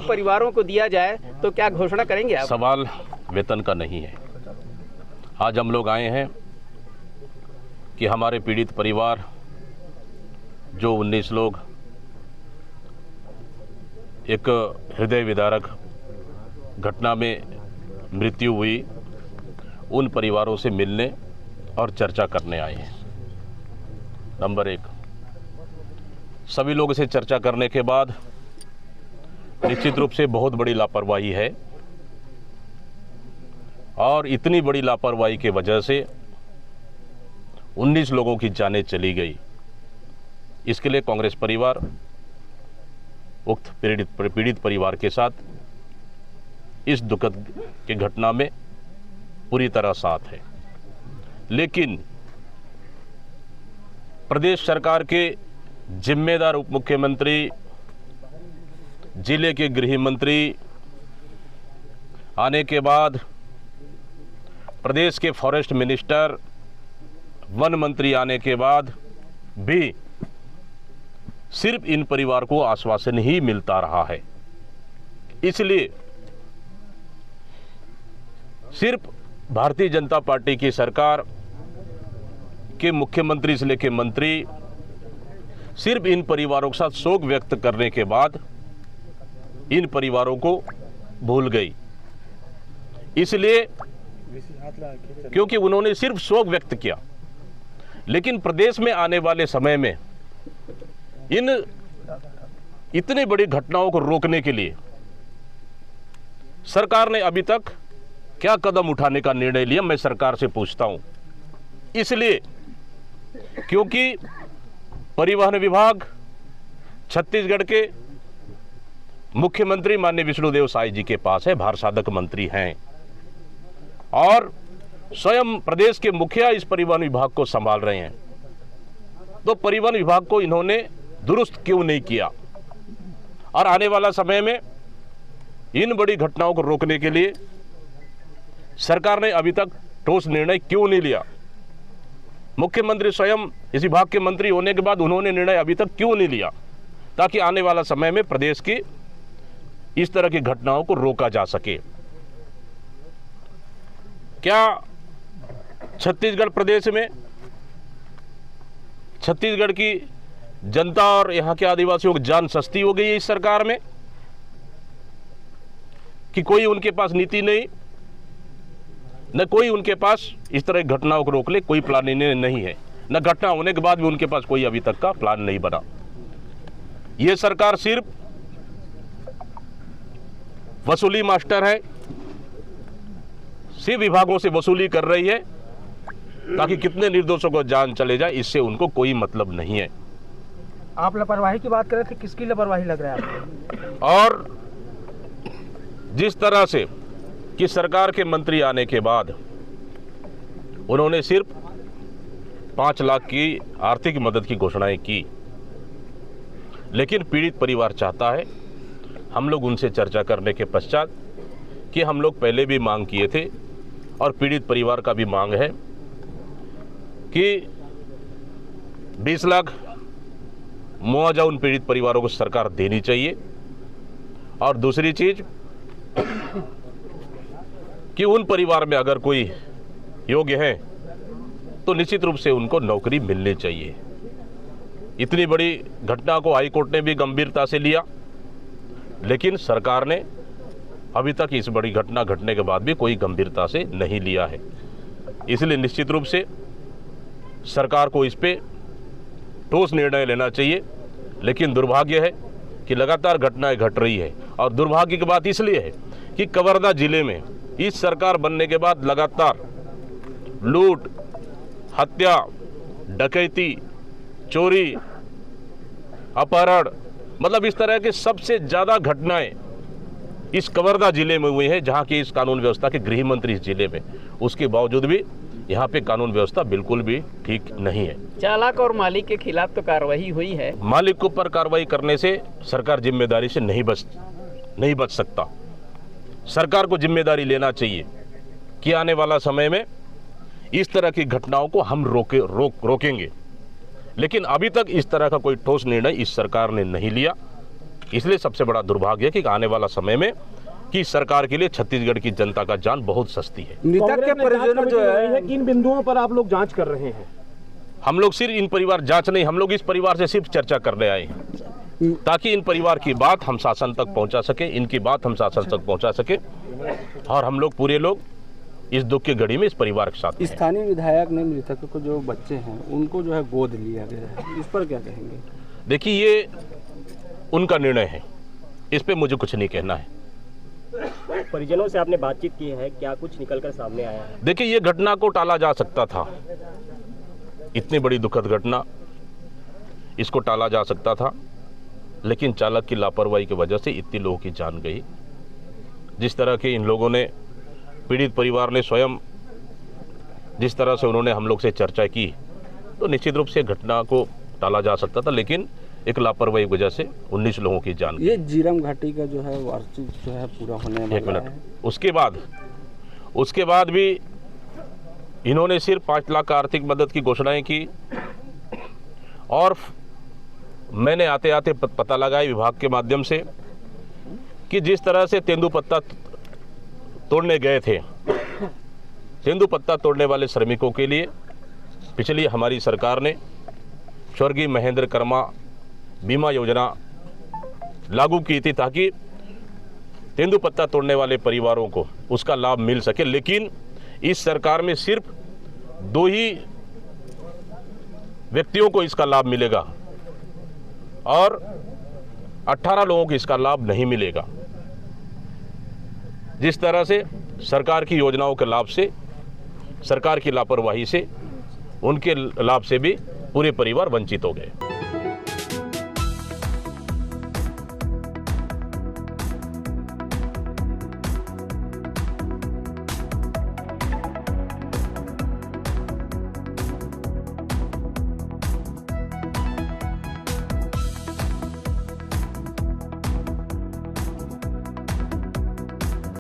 परिवारों को दिया जाए तो क्या घोषणा करेंगे आप? सवाल वेतन का नहीं है। आज हम लोग आए हैं कि हमारे पीड़ित परिवार जो 19 लोग एक हृदय विदारक घटना में मृत्यु हुई, उन परिवारों से मिलने और चर्चा करने आए हैं। नंबर 1, सभी लोगों से चर्चा करने के बाद निश्चित रूप से बहुत बड़ी लापरवाही है और इतनी बड़ी लापरवाही की वजह से 19 लोगों की जानें चली गई। इसके लिए कांग्रेस परिवार उक्त पीड़ित परिवार के साथ इस दुखद की घटना में पूरी तरह साथ है। लेकिन प्रदेश सरकार के जिम्मेदार उप मुख्यमंत्री, जिले के गृह मंत्री आने के बाद प्रदेश के फॉरेस्ट मिनिस्टर, वन मंत्री आने के बाद भी सिर्फ इन परिवार को आश्वासन ही मिलता रहा है। इसलिए सिर्फ भारतीय जनता पार्टी की सरकार के मुख्यमंत्री से लेकर मंत्री सिर्फ इन परिवारों के साथ शोक व्यक्त करने के बाद इन परिवारों को भूल गई। इसलिए क्योंकि उन्होंने सिर्फ शोक व्यक्त किया, लेकिन प्रदेश में आने वाले समय में इन इतनी बड़ी घटनाओं को रोकने के लिए सरकार ने अभी तक क्या कदम उठाने का निर्णय लिया, मैं सरकार से पूछता हूं। इसलिए क्योंकि परिवहन विभाग छत्तीसगढ़ के मुख्यमंत्री माननीय विष्णुदेव साय जी के पास है, भार साधक मंत्री हैं और स्वयं प्रदेश के मुखिया इस परिवहन विभाग को संभाल रहे हैं। तो परिवहन विभाग को इन्होंने दुरुस्त क्यों नहीं किया और आने वाला समय में इन बड़ी घटनाओं को रोकने के लिए सरकार ने अभी तक ठोस निर्णय क्यों नहीं लिया? मुख्यमंत्री स्वयं इस विभाग के मंत्री होने के बाद उन्होंने निर्णय अभी तक क्यों नहीं लिया ताकि आने वाला समय में प्रदेश की इस तरह की घटनाओं को रोका जा सके? क्या छत्तीसगढ़ प्रदेश में छत्तीसगढ़ की जनता और यहां के आदिवासियों की जान सस्ती हो गई है इस सरकार में कि कोई उनके पास नीति नहीं, न कोई उनके पास इस तरह की घटनाओं को रोक ले कोई प्लान नहीं है, न घटना होने के बाद भी उनके पास कोई अभी तक का प्लान नहीं बना। यह सरकार सिर्फ वसूली मास्टर है, सिर्फ विभागों से वसूली कर रही है ताकि कितने निर्दोषों को जान चले जाए, इससे उनको कोई मतलब नहीं है। आप लापरवाही की बात कर रहे थे, किसकी लापरवाही लग रहा है आपको? और जिस तरह से कि सरकार के मंत्री आने के बाद उन्होंने सिर्फ 5 लाख की आर्थिक मदद की घोषणाएं की, लेकिन पीड़ित परिवार चाहता है, हम लोग उनसे चर्चा करने के पश्चात कि हम लोग पहले भी मांग किए थे और पीड़ित परिवार का भी मांग है कि 20 लाख मुआवजा उन पीड़ित परिवारों को सरकार देनी चाहिए और दूसरी चीज कि उन परिवार में अगर कोई योग्य है तो निश्चित रूप से उनको नौकरी मिलनी चाहिए। इतनी बड़ी घटना को हाई कोर्ट ने भी गंभीरता से लिया, लेकिन सरकार ने अभी तक इस बड़ी घटना घटने के बाद भी कोई गंभीरता से नहीं लिया है। इसलिए निश्चित रूप से सरकार को इस पे ठोस निर्णय लेना चाहिए। लेकिन दुर्भाग्य है कि लगातार घटनाएं घट रही है और दुर्भाग्य की बात इसलिए है कि कवर्धा जिले में इस सरकार बनने के बाद लगातार लूट, हत्या, डकैती, चोरी, अपहरण, मतलब इस तरह के सबसे ज़्यादा घटनाएं इस कवर्धा जिले में हुई है, जहां की इस कानून व्यवस्था के गृह मंत्री इस जिले में, उसके बावजूद भी यहाँ पे कानून व्यवस्था बिल्कुल भी ठीक नहीं है। चालक और मालिक के खिलाफ तो कार्रवाई हुई है। मालिक के ऊपर कार्रवाई करने से सरकार जिम्मेदारी से नहीं बच सकता। सरकार को जिम्मेदारी लेना चाहिए कि आने वाला समय में इस तरह की घटनाओं को हम रोकेंगे। लेकिन अभी तक इस तरह का कोई ठोस निर्णय इस सरकार ने नहीं लिया इसलिए सबसे बड़ा दुर्भाग्य है कि आने वाला समय में कि सरकार के लिए छत्तीसगढ़ की जनता का जान बहुत सस्ती है। मृतक के परिजनों जो है किन बिंदुओं पर आप लोग जांच कर रहे हैं? हम लोग सिर्फ इन परिवार जांच नहीं, हम लोग इस परिवार से सिर्फ चर्चा करने आए हैं ताकि इन परिवार की बात हम शासन तक पहुंचा सके, इनकी बात हम शासन तक पहुंचा सके और हम लोग पूरे लोग इस दुख की घड़ी में इस परिवार के साथ हैं। स्थानीय विधायक ने मृतकों को जो बच्चे हैं उनको जो है गोद लिया गया है, इस पर क्या कहेंगे? देखिए, ये उनका निर्णय है, इस पे मुझे कुछ नहीं कहना है। परिजनों से आपने बातचीत की है, क्या कुछ निकलकर सामने आया है? देखिए, ये घटना को टाला जा सकता था, इतनी बड़ी दुखद घटना, इसको टाला जा सकता था, लेकिन चालक की लापरवाही की वजह से इतने लोगों की जान गई। जिस तरह के इन लोगों ने, पीड़ित परिवार ने स्वयं जिस तरह से उन्होंने हम लोग से चर्चा की, तो निश्चित रूप से घटना को टाला जा सकता था, लेकिन एक लापरवाही की वजह से 19 लोगों की जान गई। ये जीरम घाटी का जो है वार्षिक जो है पूरा होने वाला है। एक मिनट, उसके बाद भी इन्होंने सिर्फ 5 लाख का आर्थिक मदद की घोषणाएं की और मैंने आते आते पता लगाया विभाग के माध्यम से कि जिस तरह से तेंदुपत्ता तोड़ने गए थे, तेंदुपत्ता तोड़ने वाले श्रमिकों के लिए पिछली हमारी सरकार ने स्वर्गीय महेंद्र कर्मा बीमा योजना लागू की थी ताकि तेंदुपत्ता तोड़ने वाले परिवारों को उसका लाभ मिल सके। लेकिन इस सरकार में सिर्फ 2 ही व्यक्तियों को इसका लाभ मिलेगा और 18 लोगों को इसका लाभ नहीं मिलेगा। जिस तरह से सरकार की योजनाओं के लाभ से, सरकार की लापरवाही से, उनके लाभ से भी पूरे परिवार वंचित हो गए।